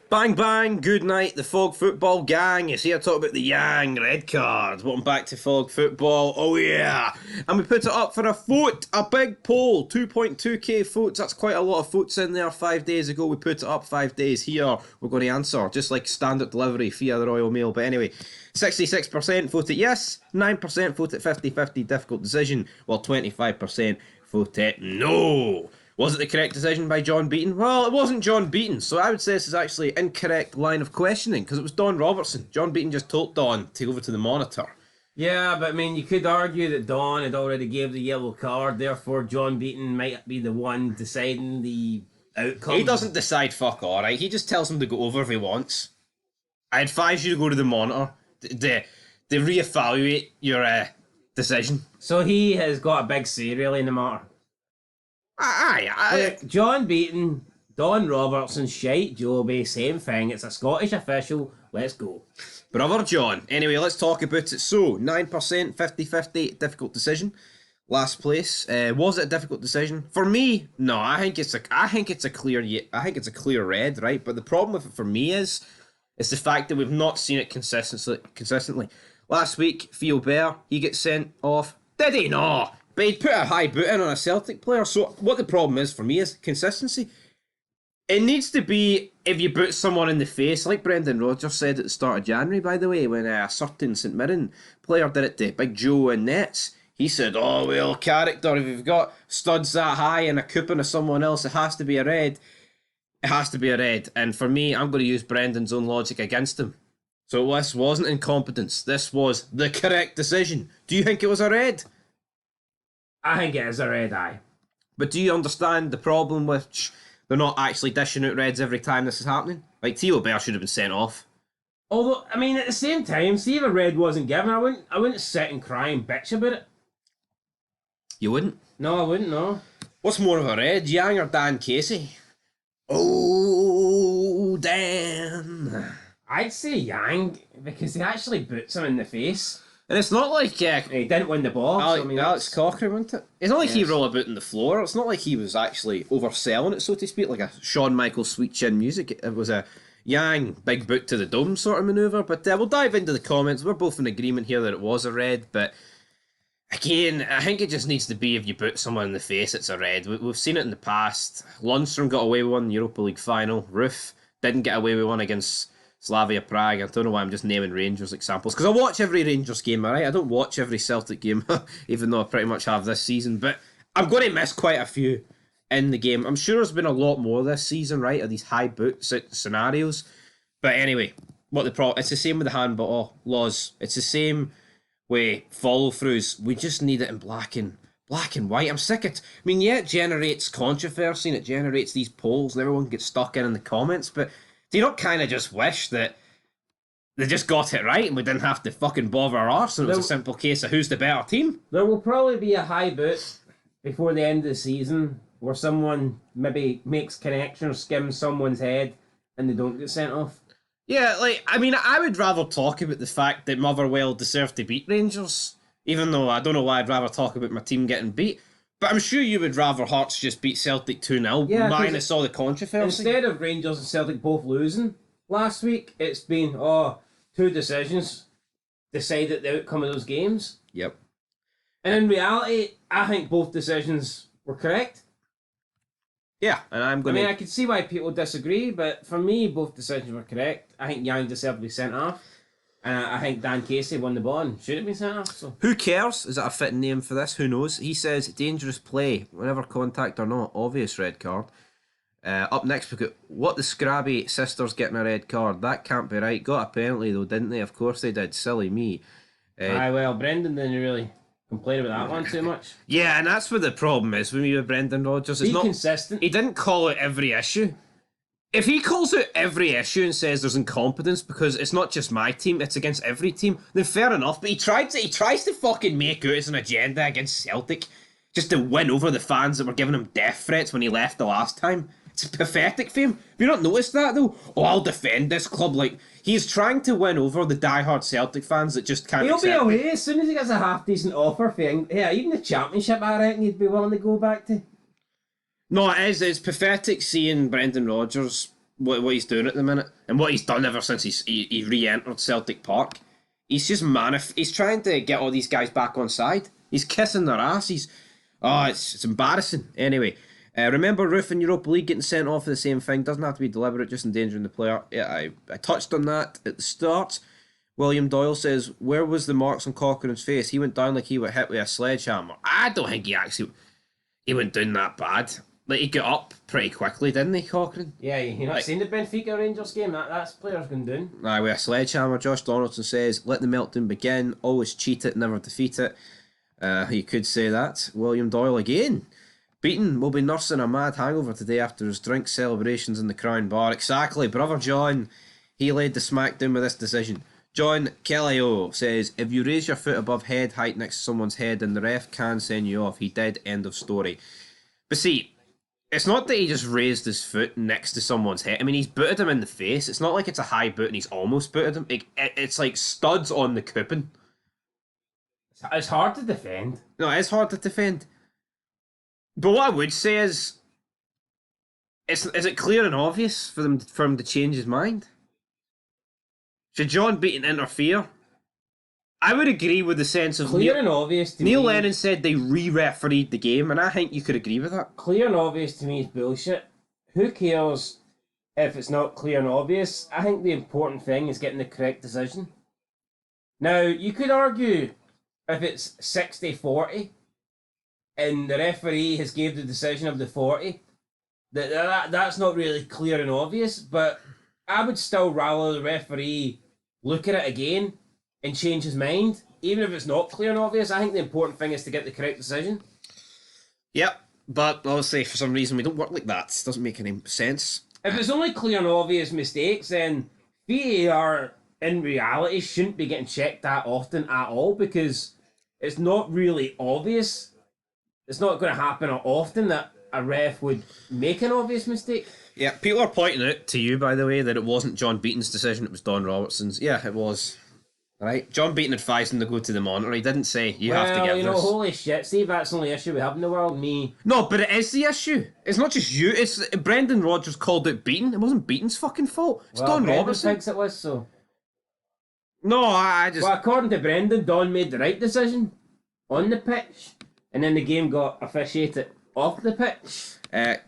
Bang bang, good night, the Fog Football gang is here to talk about the Yang red card. Welcome back to Fog Football, oh yeah! And we put it up for a vote, a big poll, 2.2k votes, that's quite a lot of votes in there. 5 days ago we put it up, 5 days here, we're going to answer, just like standard delivery via the Royal Mail. But anyway, 66% voted yes, 9% voted 50-50 difficult decision, while 25% voted no. Was it the correct decision by John Beaton? Well, it wasn't John Beaton, so I would say this is actually incorrect line of questioning, because it was Don Robertson. John Beaton just told Don to go over to the monitor. Yeah, but I mean, you could argue that Don had already gave the yellow card, therefore John Beaton might be the one deciding the outcome. He doesn't decide fuck all, right? He just tells him to go over if he wants. I advise you to go to the monitor to reevaluate your decision. So he has got a big say, really, in the matter. Aye. John Beaton, Don Robertson, Shite Joby, same thing. It's a Scottish official. Let's go. Brother John. Anyway, let's talk about it. So, 9%, 50-50, difficult decision. Last place. Was it a difficult decision? For me, no. I think it's a clear red, right? But the problem with it for me is the fact that we've not seen it consistently. Last week, Theo Bair, he gets sent off. Did he? No. But he'd put a high boot in on a Celtic player. So what the problem is for me is consistency. It needs to be if you boot someone in the face, like Brendan Rodgers said at the start of January, by the way, when a certain St Mirren player did it to Big Joe and Nets. He said, oh, well, character, if you've got studs that high and a coupon of someone else, it has to be a red. It has to be a red. And for me, I'm going to use Brendan's own logic against him. So this wasn't incompetence. This was the correct decision. Do you think it was a red? I think it is a red eye. But do you understand the problem which they're not actually dishing out reds every time this is happening? Like, Theo Bair should have been sent off. Although, I mean, at the same time, see if a red wasn't given, I wouldn't sit and cry and bitch about it. You wouldn't? No, I wouldn't, no. What's more of a red, Yang or Dan Casey? Oh, Dan. I'd say Yang, because he actually boots him in the face. And it's not like... He didn't win the ball. Alex Cochrane, wasn't it? It's not like he rolled about on the floor. It's not like he was actually overselling it, so to speak, like a Shawn Michaels sweet chin music. It was a Yang big boot to the dome sort of manoeuvre. But we'll dive into the comments. We're both in agreement here that it was a red, but again, I think it just needs to be if you boot someone in the face, it's a red. We've seen it in the past. Lundstrom got away with one in the Europa League final. Roof didn't get away with one against Slavia Prague. I don't know why I'm just naming Rangers examples, because I watch every Rangers game, alright? I don't watch every Celtic game, even though I pretty much have this season, but I'm going to miss quite a few in the game. I'm sure there's been a lot more this season, right, of these high boot scenarios. But anyway, it's the same with the handball laws. It's the same with follow-throughs. We just need it in black and white. I'm sick of it. I mean, yeah, it generates controversy and it generates these polls and everyone gets stuck in the comments, but do you not kind of just wish that they just got it right and we didn't have to fucking bother our arse and it was a simple case of who's the better team? There will probably be a high boot before the end of the season where someone maybe makes connection or skims someone's head and they don't get sent off. Yeah, I mean, I would rather talk about the fact that Motherwell deserved to beat Rangers, even though I don't know why I'd rather talk about my team getting beat. But I'm sure you would rather Hearts just beat Celtic 2-0, minus all the controversy. Instead of Rangers and Celtic both losing last week, it's been, two decisions decided the outcome of those games. Yep. And in reality, I think both decisions were correct. Yeah, and I could see why people disagree, but for me, both decisions were correct. I think Yang deserved to be sent off. I think Dan Casey won the ball and should have been sent off. So. Who cares? Is that a fitting name for this? Who knows? He says, dangerous play, whenever contact or not, obvious red card. Up next, we got, what the Scrabby sisters getting a red card? That can't be right. Got a penalty though, didn't they? Of course they did. Silly me. Well, Brendan didn't really complain about that one too much. Yeah, and that's what the problem is with me with Brendan Rodgers. Be consistent. He didn't call out every issue. If he calls out every issue and says there's incompetence because it's not just my team, it's against every team, then fair enough. But he tries to fucking make out it's an agenda against Celtic just to win over the fans that were giving him death threats when he left the last time. It's pathetic for him. Have you not noticed that though? Oh, I'll defend this club. Like, he's trying to win over the diehard Celtic fans that just can't He'll accept be away as soon as he gets a half-decent offer for even the Championship, I reckon he'd be willing to go back to. No, it is. It's pathetic seeing Brendan Rodgers what he's doing at the minute and what he's done ever since he re-entered Celtic Park. He's just he's trying to get all these guys back on side. He's kissing their asses. It's embarrassing. Anyway, remember Roof in Europa League getting sent off for the same thing. Doesn't have to be deliberate, just endangering the player. Yeah, I touched on that at the start. William Doyle says, where was the marks on Cochrane's face? He went down like he was hit with a sledgehammer. I don't think he went down that bad. Like, he got up pretty quickly, didn't he, Cochrane? Yeah, you not seen the Benfica Rangers game? That's players going down. Aye, with a sledgehammer. Josh Donaldson says, let the meltdown begin. Always cheat it, never defeat it. You could say that. William Doyle again. Beaton will be nursing a mad hangover today after his drink celebrations in the Crown Bar. Exactly. Brother John, he laid the smackdown with this decision. John Kellyo says, if you raise your foot above head height next to someone's head, then the ref can send you off. He did. End of story. But see, it's not that he just raised his foot next to someone's head. I mean, he's booted him in the face. It's not like it's a high boot and he's almost booted him. It's like studs on the coupon. It's hard to defend. No, it is hard to defend. But what I would say is it clear and obvious for him to change his mind? Should John Beaton interfere? I would agree with the sense of clear and obvious to Neil me. Lennon said they re-refereed the game, and I think you could agree with that. Clear and obvious to me is bullshit. Who cares if it's not clear and obvious? I think the important thing is getting the correct decision. Now, you could argue if it's 60-40 and the referee has gave the decision of the 40, that's not really clear and obvious, but I would still rather the referee look at it again and change his mind, even if it's not clear and obvious. I think the important thing is to get the correct decision. Yep, but obviously for some reason we don't work like that. It doesn't make any sense. If it's only clear and obvious mistakes, then VAR in reality shouldn't be getting checked that often at all, because it's not really obvious. It's not going to happen often that a ref would make an obvious mistake. Yeah, people are pointing out to you, by the way, that it wasn't John Beaton's decision, it was Don Robertson's. Yeah, it was. Right? John Beaton advised him to go to the monitor. He didn't say, you have to give this. Holy shit, Steve, that's the only issue we have in the world, me. No, but it is the issue. It's not just you. It's Brendan Rodgers called out Beaton. It wasn't Beaton's fucking fault. It's Don Brendan Robertson. thinks it was, so. No, I just... Well, according to Brendan, Don made the right decision on the pitch, and then the game got officiated off the pitch.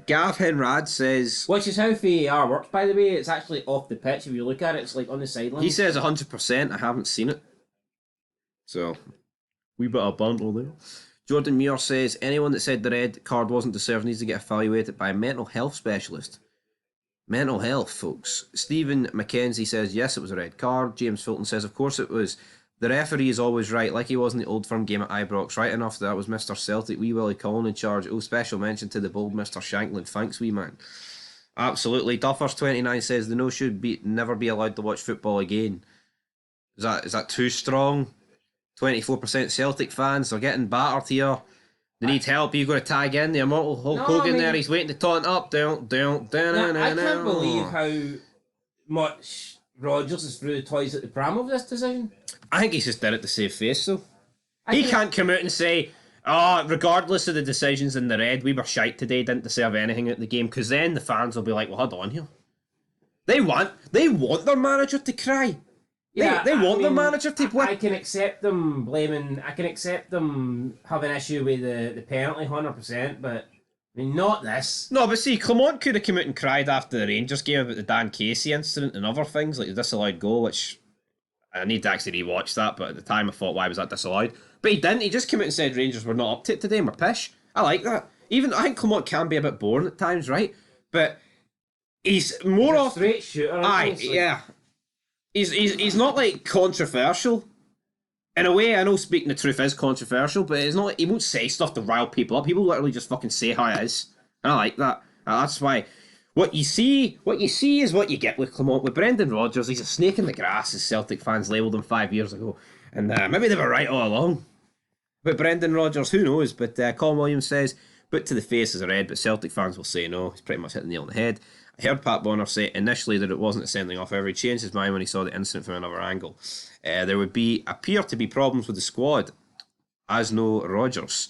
Gav Henrad says... Which is how VAR works, by the way. It's actually off the pitch. If you look at it, it's like on the sideline. He says 100%. I haven't seen it. So, wee bit of bundle there. Jordan Muir says, anyone that said the red card wasn't deserved needs to get evaluated by a mental health specialist. Mental health, folks. Stephen McKenzie says, yes, it was a red card. James Fulton says, of course it was. The referee is always right, like he was in the Old Firm game at Ibrox. Right enough that was Mr. Celtic, wee Willie Cullen in charge. Oh, special mention to the bold Mr. Shanklin. Thanks, wee man. Absolutely. Duffers29 says, the no should never be allowed to watch football again. Is that too strong? 24% Celtic fans are getting battered here. They need help. You got to tag in the immortal Hulk Hogan there. He's waiting to taunt up. I can't believe how much Rodgers is through the toys at the pram over this decision. I think he's just did it to save face, though. He can't come out and say, regardless of the decisions in the red, we were shite today, didn't deserve anything at the game, because then the fans will be like, well, hold on here. They want their manager to cry. Yeah, they want their manager to win. I can accept them having an issue with the penalty 100%, but I mean, not this. No, but see, Clement could have come out and cried after the Rangers game about the Dan Casey incident and other things, like the disallowed goal, which I need to actually rewatch that, but at the time I thought, why was that disallowed? But he didn't. He just came out and said Rangers were not up to it today and were pish. I like that. Even I think Clement can be a bit boring at times, right? But he's more of a straight shooter. Yeah. He's not like controversial. In a way, I know speaking the truth is controversial, but it's not. He won't say stuff to rile people up. People literally just fucking say how it is. And I like that. That's why what you see is what you get with Clement. With Brendan Rodgers, he's a snake in the grass, as Celtic fans labelled him 5 years ago. And maybe they were right all along. But Brendan Rodgers, who knows? But Colin Williams says, boot to the face is a red, but Celtic fans will say no. He's pretty much hit the nail on the head. I heard Pat Bonner say initially that it wasn't a sending off. However, he changed his mind when he saw the incident from another angle. There would appear to be problems with the squad, as no Rodgers.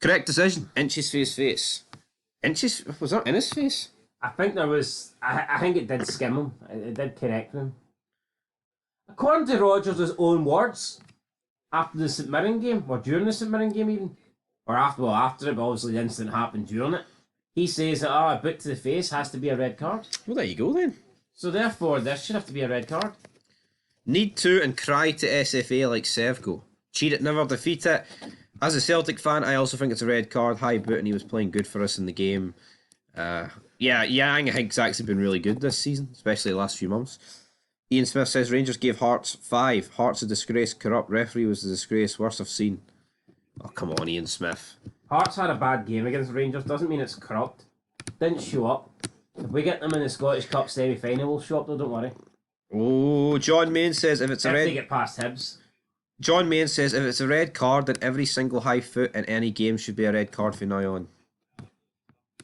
Correct decision. Inches face. Inches? Was that in his face? I think there was. I think it did skim him. It did connect him. According to Rodgers' own words, after the St Mirren game, or during the St Mirren game even, or after it, but obviously the incident happened during it, he says that a boot to the face has to be a red card. Well, there you go then. So therefore, this should have to be a red card. Need to and cry to SFA like Sevco. Cheat it, never defeat it. As a Celtic fan, I also think it's a red card. High boot, and he was playing good for us in the game. Yeah, Yang, I think, has actually been really good this season, especially the last few months. Ian Smith says Rangers gave Hearts 5. Hearts a disgrace. Corrupt referee was a disgrace. Worst I've seen. Oh, come on, Ian Smith. Hearts had a bad game against Rangers. Doesn't mean it's corrupt. Didn't show up. If we get them in the Scottish Cup semi-final, we'll show up though, don't worry. Oh, John Main says if it's a red... they get past Hibs. John Main says if it's a red card, then every single high foot in any game should be a red card from now on.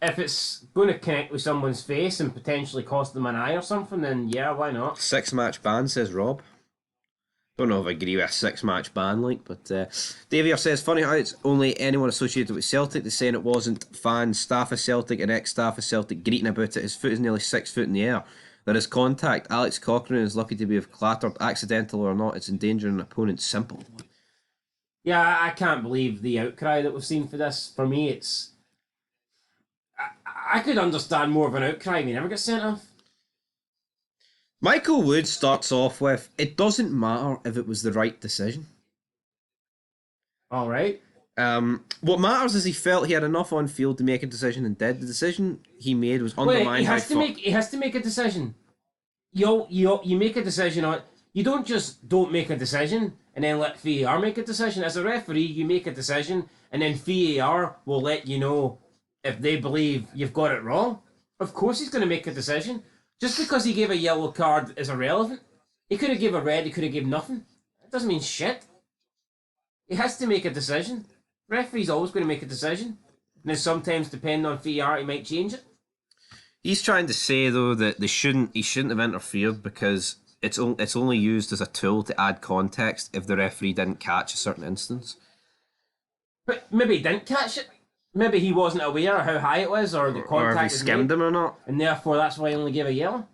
If it's going to connect with someone's face and potentially cost them an eye or something, then yeah, why not? 6-match ban, says Rob. Don't know if I agree with a 6-match ban, like, but Davier says funny how it's only anyone associated with Celtic. They're saying it wasn't fans, staff of Celtic, and ex-staff of Celtic greeting about it. His foot is nearly 6 foot in the air. There is contact. Alex Cochrane is lucky to be clattered, accidental or not. It's endangering an opponent. Simple. Yeah, I can't believe the outcry that we've seen for this. For me, it's... I could understand more of an outcry if he never gets sent off. Michael Wood starts off with, it doesn't matter if it was the right decision. All right. What matters is he felt he had enough on field to make a decision and did. The decision he made was undermined. He has to make a decision. You make a decision on. You don't make a decision and then let VAR make a decision. As a referee, you make a decision and then VAR will let you know if they believe you've got it wrong. Of course, he's going to make a decision. Just because he gave a yellow card is irrelevant. He could have given a red. He could have given nothing. It doesn't mean shit. He has to make a decision. Referee's always going to make a decision. And then sometimes, depending on VAR, he might change it. He's trying to say, though, that he shouldn't have interfered because it's only used as a tool to add context if the referee didn't catch a certain instance. But maybe he didn't catch it. Maybe he wasn't aware of how high it was or the contact or if he skimmed him or not. And therefore, that's why he only gave a yellow.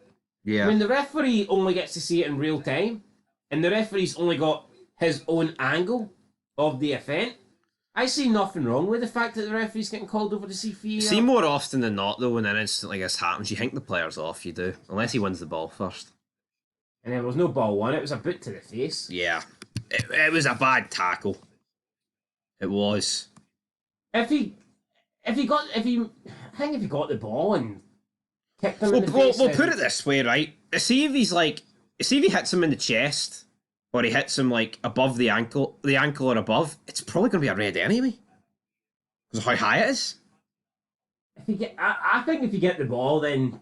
Yeah. I mean, the referee only gets to see it in real time. And the referee's only got his own angle of the event. I see nothing wrong with the fact that the referee's getting called over to see VAR. See, more often than not, though, when an incident like this happens, you think the player's off, you do. Unless he wins the ball first. And there was no ball won, it was a boot to the face. Yeah. It was a bad tackle. It was. I think if he got the ball and kicked him in the face... We'll put it this way, right? See if he hits him in the chest... or he hits him like above the ankle or above, it's probably going to be a red anyway. Because of how high it is. I think if you get the ball, then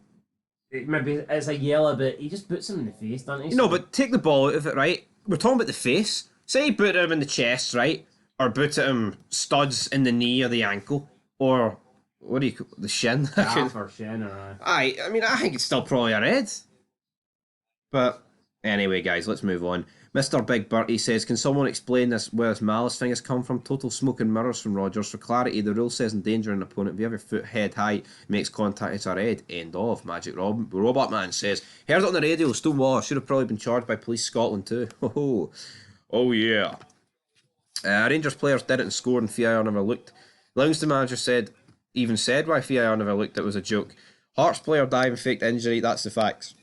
maybe it's a yellow, but he just puts him in the face, doesn't he? No, but take the ball out of it, right? We're talking about the face. Say you boot him in the chest, right? Or boot at him studs in the knee or the ankle. Or, what do you call the shin? Calf or shin, or... I think it's still probably a red. But, anyway, guys, let's move on. Mr. Big Bertie says, can someone explain this where this malice thing has come from? Total smoke and mirrors from Rodgers. For clarity, the rule says endanger an opponent. If you have your foot head high, makes contact, it's a red. End of. Magic Robot Man says, heard it on the radio, Stonewall. Should have probably been charged by Police Scotland too. Oh yeah. Rangers players did it and scored and VAR never looked. Livingston manager said why VAR never looked, it was a joke. Hearts player died and faked injury, that's the facts.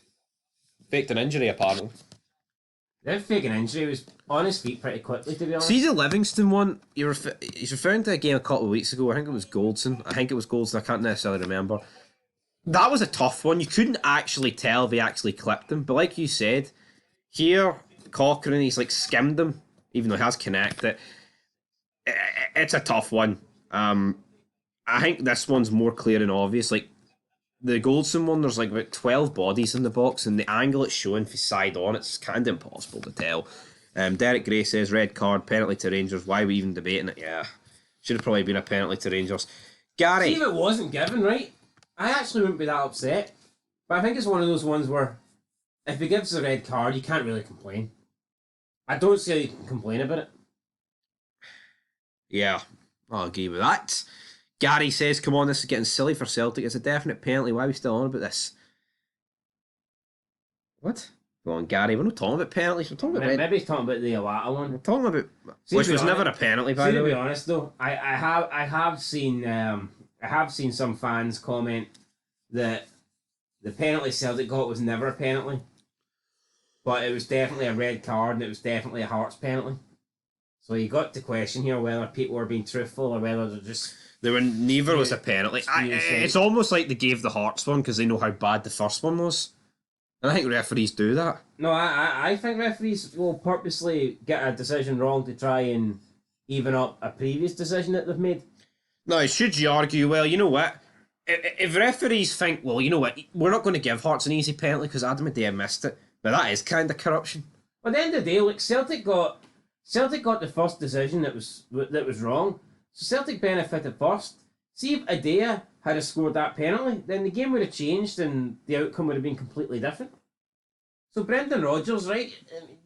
Faked an injury apparently. That fake an injury was on his feet pretty quickly, to be honest. See the Livingston one, he's referring to a game a couple of weeks ago. I think it was Goldson. I can't necessarily remember. That was a tough one. You couldn't actually tell if he actually clipped him. But like you said, here, Cochrane, he's like skimmed him, even though he has connected. It's a tough one. I think this one's more clear and obvious. Like, the Goldson one, there's like about 12 bodies in the box, and the angle it's showing for side on, it's kind of impossible to tell. Derek Gray says, red card, penalty to Rangers. Why are we even debating it? Yeah, should have probably been a penalty to Rangers. Gary. See if it wasn't given, right? I actually wouldn't be that upset. But I think it's one of those ones where if he gives a red card, you can't really complain. I don't see how you can complain about it. Yeah, I'll agree with that. Gary says, come on, this is getting silly for Celtic. It's a definite penalty. Why are we still on about this? What? Go on, Gary. We're not talking about penalties. We're talking about... Maybe he's talking about the Iwata one. We're talking about... Which was never a penalty, by the way. To be honest, though, I have seen some fans comment that the penalty Celtic got was never a penalty. But it was definitely a red card and it was definitely a Hearts penalty. So you got to question here whether people were being truthful or whether they're just... Neither was a penalty. It's almost like they gave the Hearts one because they know how bad the first one was. And I think referees do that. No, I think referees will purposely get a decision wrong to try and even up a previous decision that they've made. No, should you argue, well, you know what? If referees think, well, you know what, we're not going to give Hearts an easy penalty because Adam Adea missed it. But that is kind of corruption. At the end of the day, like Celtic got the first decision that was wrong. So Celtic benefited first. See if Adea had scored that penalty, then the game would have changed and the outcome would have been completely different. So Brendan Rodgers, right?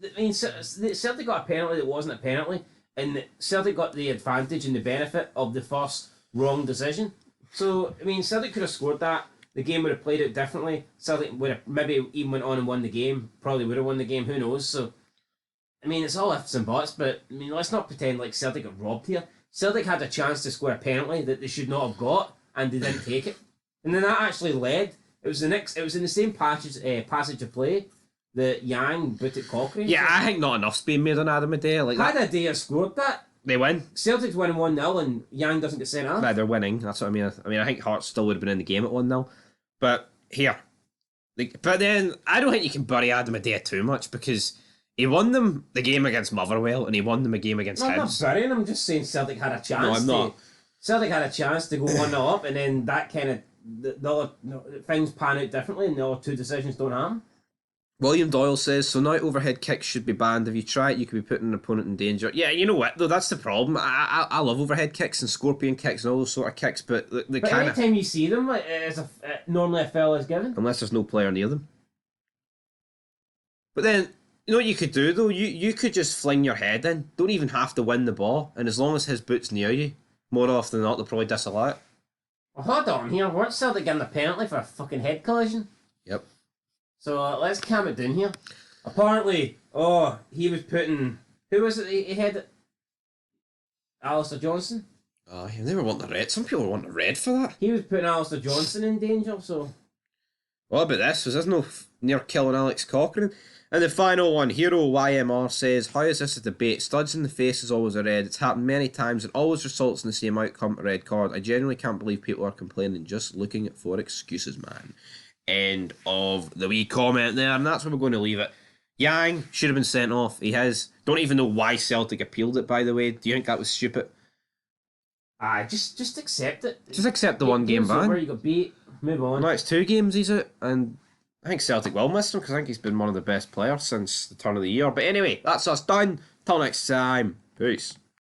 I mean, Celtic got a penalty that wasn't a penalty, and Celtic got the advantage and the benefit of the first wrong decision. So, I mean, Celtic could have scored that. The game would have played out differently. Celtic would have maybe even went on and won the game. Probably would have won the game. Who knows? So, I mean, it's all ifs and buts, but I mean, let's not pretend like Celtic got robbed here. Celtic had a chance to score a penalty that they should not have got, and they didn't take it. And then that actually led. It was in the same passage of play that Yang booted Cochrane. Yeah, I think not enough's being made on Adam Adea. Like had Adea scored that, they win. Celtic's winning 1-0 and Yang doesn't get sent off. Right, they're winning. That's what I mean. I think Hearts still would have been in the game at 1-0. But here. But then, I don't think you can bury Adam Adea too much because he won them the game against Motherwell and he won them a game against Hibs. I'm not burying him, I'm just saying Celtic had a chance. No, I'm not. Celtic had a chance to go 1-0 up and then that kind of... things pan out differently and the other two decisions don't happen. William Doyle says, so now overhead kicks should be banned. If you try it, you could be putting an opponent in danger. Yeah, you know what, though, that's the problem. I love overhead kicks and scorpion kicks and all those sort of kicks, but they kind of... anytime you see them, normally a foul is given. Unless there's no player near them. But then, you know what you could do, though? You could just fling your head in. Don't even have to win the ball. And as long as his boot's near you, more often than not, they'll probably disallow it. Well, hold on here. Weren't Celtic getting a penalty for a fucking head collision? Yep. So let's calm it down here. Apparently, he was putting... Who was it he had? Alistair Johnson? Oh, they were wanting a red. Some people were wanting a red for that. He was putting Alistair Johnson in danger, so... What about this? Was this no near killing Alex Cochrane? And the final one, Hero YMR says, how is this a debate? Studs in the face is always a red. It's happened many times and always results in the same outcome, a red card. I genuinely can't believe people are complaining, just looking for excuses, man. End of the wee comment there, and that's where we're going to leave it. Yang should have been sent off. He has. Don't even know why Celtic appealed it, by the way. Do you think that was stupid? Just accept it. Just accept the one game ban. Where you got beat, move on. No, it's 2 games he's out, and I think Celtic will miss him because I think he's been one of the best players since the turn of the year. But anyway, that's us done. Till next time. Peace.